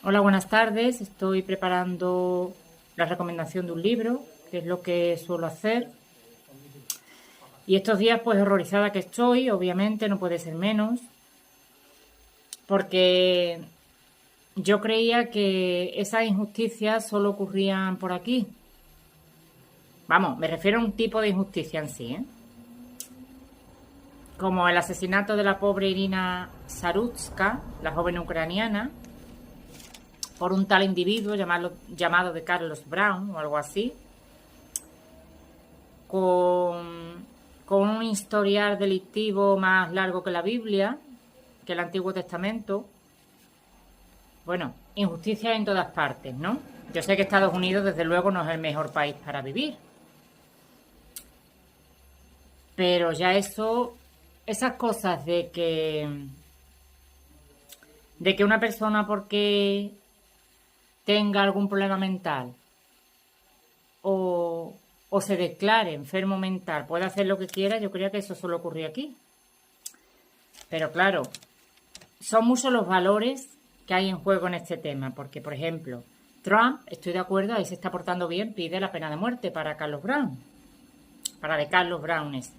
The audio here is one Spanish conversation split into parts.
Hola, buenas tardes. Estoy preparando la recomendación de un libro, que es lo que suelo hacer. Y estos días, pues horrorizada que estoy, obviamente no puede ser menos, porque yo creía que esas injusticias solo ocurrían por aquí. Vamos, me refiero a un tipo de injusticia en sí, ¿eh? Como el asesinato de la pobre Irina Sarutska, la joven ucraniana, por un tal individuo llamado de Carlos Brown o algo así, con un historial delictivo más largo que la Biblia, que el Antiguo Testamento. Bueno, injusticia en todas partes, ¿no? Yo sé que Estados Unidos, desde luego, no es el mejor país para vivir. Pero ya esas cosas de que una persona porque tenga algún problema mental o se declare enfermo mental puede hacer lo que quiera, yo creía que eso solo ocurría aquí. Pero claro, son muchos los valores que hay en juego en este tema, porque por ejemplo, Trump, estoy de acuerdo, ahí se está portando bien, pide la pena de muerte para Carlos Brown, para de Carlos Brown este.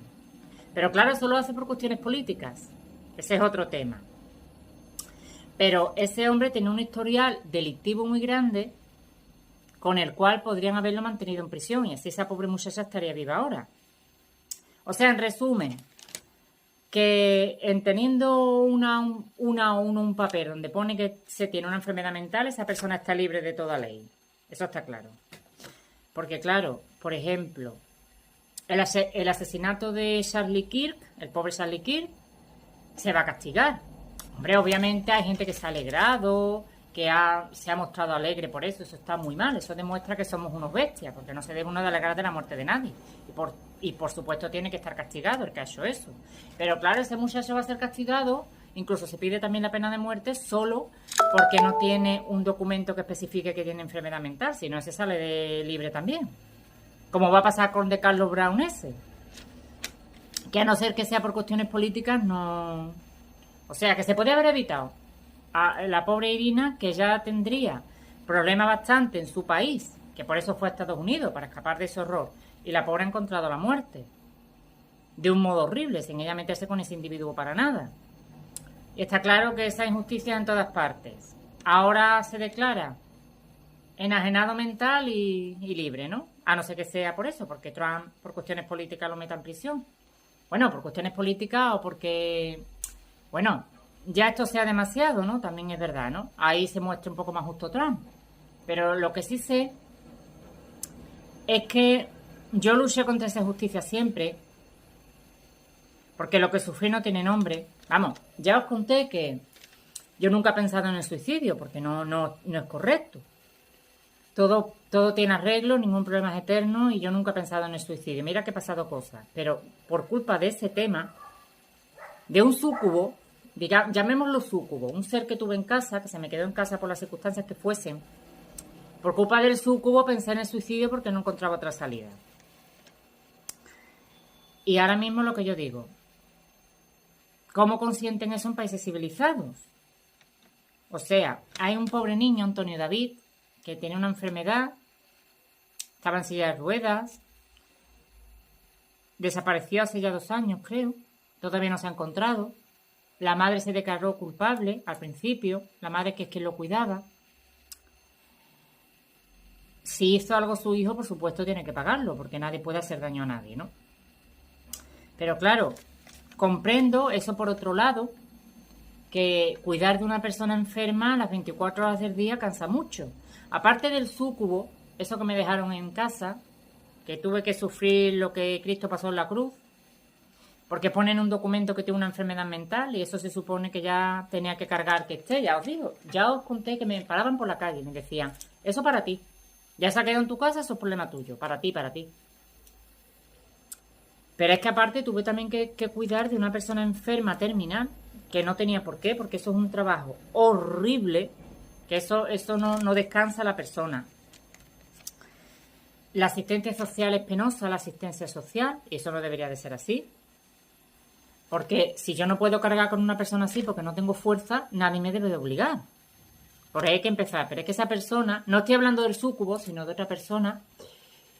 Pero claro, eso lo hace por cuestiones políticas, ese es otro tema. Pero ese hombre tiene un historial delictivo muy grande con el cual podrían haberlo mantenido en prisión y así esa pobre muchacha estaría viva ahora. O sea, en resumen, que en teniendo un papel donde pone que se tiene una enfermedad mental, esa persona está libre de toda ley. Eso está claro. Porque claro, por ejemplo, el asesinato de Charlie Kirk, el pobre Charlie Kirk, se va a castigar. Hombre, obviamente hay gente que se ha alegrado, se ha mostrado alegre por eso está muy mal, eso demuestra que somos unos bestias, porque no se debe uno de alegrar de la muerte de nadie. Y por supuesto tiene que estar castigado el que ha hecho eso. Pero claro, ese muchacho va a ser castigado, incluso se pide también la pena de muerte solo porque no tiene un documento que especifique que tiene enfermedad mental, si no ese sale de libre también. Como va a pasar con de Carlos Brown ese. Que a no ser que sea por cuestiones políticas, no. O sea, que se podía haber evitado a la pobre Irina, que ya tendría problemas bastante en su país, que por eso fue a Estados Unidos, para escapar de ese horror, y la pobre ha encontrado la muerte. De un modo horrible, sin ella meterse con ese individuo para nada. Y está claro que esa injusticia en todas partes. Ahora se declara enajenado mental y libre, ¿no? A no ser que sea por eso, porque Trump, por cuestiones políticas, lo meta en prisión. Bueno, por cuestiones políticas o porque, bueno, ya esto sea demasiado, ¿no? También es verdad, ¿no? Ahí se muestra un poco más justo Trump. Pero lo que sí sé es que yo luché contra esa justicia siempre, porque lo que sufrí no tiene nombre. Vamos, ya os conté que yo nunca he pensado en el suicidio, porque no es correcto. Todo tiene arreglo, ningún problema es eterno y yo nunca he pensado en el suicidio. Mira que he pasado cosas, pero por culpa de ese tema, de un súcubo, llamémoslo súcubo, un ser que tuve en casa, que se me quedó en casa por las circunstancias que fuesen, por culpa del súcubo pensé en el suicidio porque no encontraba otra salida. Y ahora mismo lo que yo digo, ¿cómo consienten eso en países civilizados? O sea, hay un pobre niño, Antonio David, que tiene una enfermedad, estaba en silla de ruedas, desapareció hace ya 2 años, creo, todavía no se ha encontrado. La madre se declaró culpable al principio, la madre que es quien lo cuidaba. Si hizo algo su hijo, por supuesto tiene que pagarlo, porque nadie puede hacer daño a nadie, ¿no? Pero claro, comprendo eso por otro lado, que cuidar de una persona enferma las 24 horas del día cansa mucho. Aparte del súcubo, eso que me dejaron en casa, que tuve que sufrir lo que Cristo pasó en la cruz, porque ponen un documento que tiene una enfermedad mental y eso se supone que ya tenía que cargar que esté, ya os digo, ya os conté que me paraban por la calle y me decían, eso para ti, ya se ha quedado en tu casa, eso es problema tuyo, para ti. Pero es que aparte tuve también que cuidar de una persona enferma terminal, que no tenía por qué, porque eso es un trabajo horrible, que eso no descansa la persona. La asistencia social es penosa, la asistencia social, y eso no debería de ser así. Porque si yo no puedo cargar con una persona así porque no tengo fuerza, nadie me debe de obligar. Por ahí hay que empezar. Pero es que esa persona, no estoy hablando del súcubo, sino de otra persona,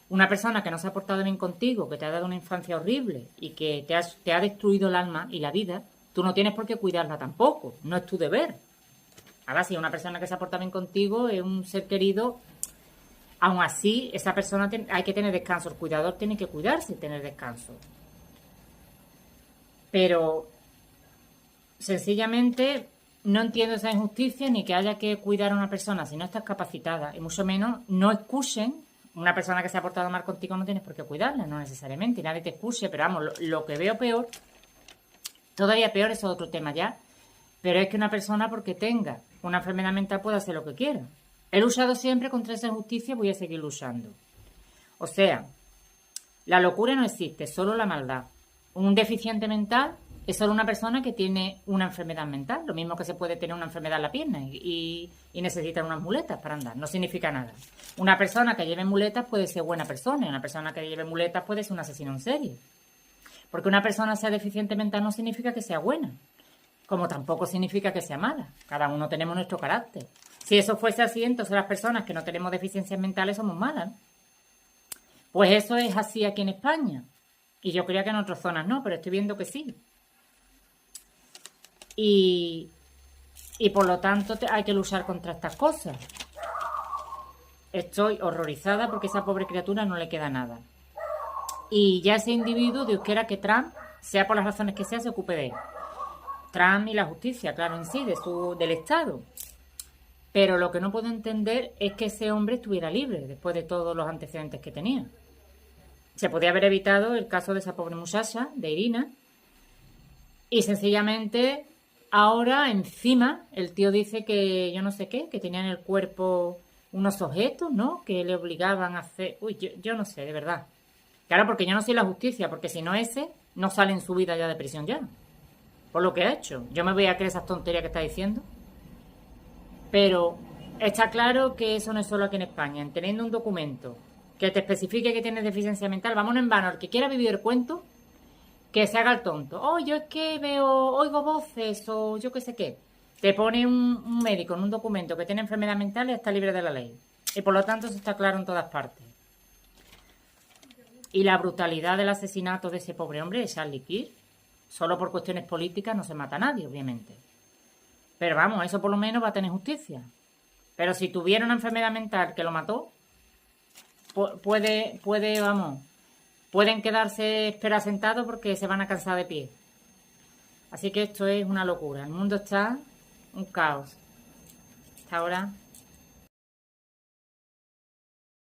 una persona que no se ha portado bien contigo, que te ha dado una infancia horrible y que te ha destruido el alma y la vida, tú no tienes por qué cuidarla tampoco. No es tu deber. Ahora, si una persona que se ha portado bien contigo es un ser querido, aún así, esa persona hay que tener descanso. El cuidador tiene que cuidarse y tener descanso. Pero, sencillamente, no entiendo esa injusticia ni que haya que cuidar a una persona si no estás capacitada. Y mucho menos, no excusen. Una persona que se ha portado mal contigo no tienes por qué cuidarla, no necesariamente. Y nadie te excuse. Pero vamos, lo que veo peor, todavía peor, eso es otro tema ya. Pero es que una persona, porque tenga una enfermedad mental, puede hacer lo que quiera. He luchado siempre contra esa injusticia y voy a seguir luchando. O sea, la locura no existe, solo la maldad. Un deficiente mental es solo una persona que tiene una enfermedad mental. Lo mismo que se puede tener una enfermedad en la pierna y necesitan unas muletas para andar. No significa nada. Una persona que lleve muletas puede ser buena persona y una persona que lleve muletas puede ser un asesino en serie. Porque una persona sea deficiente mental no significa que sea buena. Como tampoco significa que sea mala. Cada uno tenemos nuestro carácter. Si eso fuese así, entonces las personas que no tenemos deficiencias mentales somos malas. Pues eso es así aquí en España. Y yo creía que en otras zonas no, pero estoy viendo que sí. Y por lo tanto hay que luchar contra estas cosas. Estoy horrorizada porque a esa pobre criatura no le queda nada. Y ya ese individuo, Dios quiera que Trump, sea por las razones que sea, se ocupe de él. Trump y la justicia, claro, en sí, del Estado. Pero lo que no puedo entender es que ese hombre estuviera libre después de todos los antecedentes que tenía. Se podía haber evitado el caso de esa pobre muchacha, de Irina, y sencillamente ahora encima el tío dice que yo no sé qué, que tenía en el cuerpo unos objetos, ¿no? Que le obligaban a hacer... Uy, yo no sé, de verdad. Claro, porque yo no soy la justicia, porque si no ese, no sale en su vida ya de prisión ya. Por lo que ha hecho. Yo me voy a creer esas tonterías que está diciendo. Pero está claro que eso no es solo aquí en España. En teniendo un documento que te especifique que tienes deficiencia mental, vámonos en vano. El que quiera vivir el cuento, que se haga el tonto. Oh, yo es que oigo voces o yo qué sé qué. Te pone un médico en un documento que tiene enfermedad mental y está libre de la ley. Y por lo tanto eso está claro en todas partes. Y la brutalidad del asesinato de ese pobre hombre, de Charlie Kirk, solo por cuestiones políticas no se mata a nadie, obviamente. Pero vamos, eso por lo menos va a tener justicia. Pero si tuviera una enfermedad mental que lo mató, pueden quedarse espera sentados porque se van a cansar de pie. Así que esto es una locura. El mundo está un caos. Hasta ahora.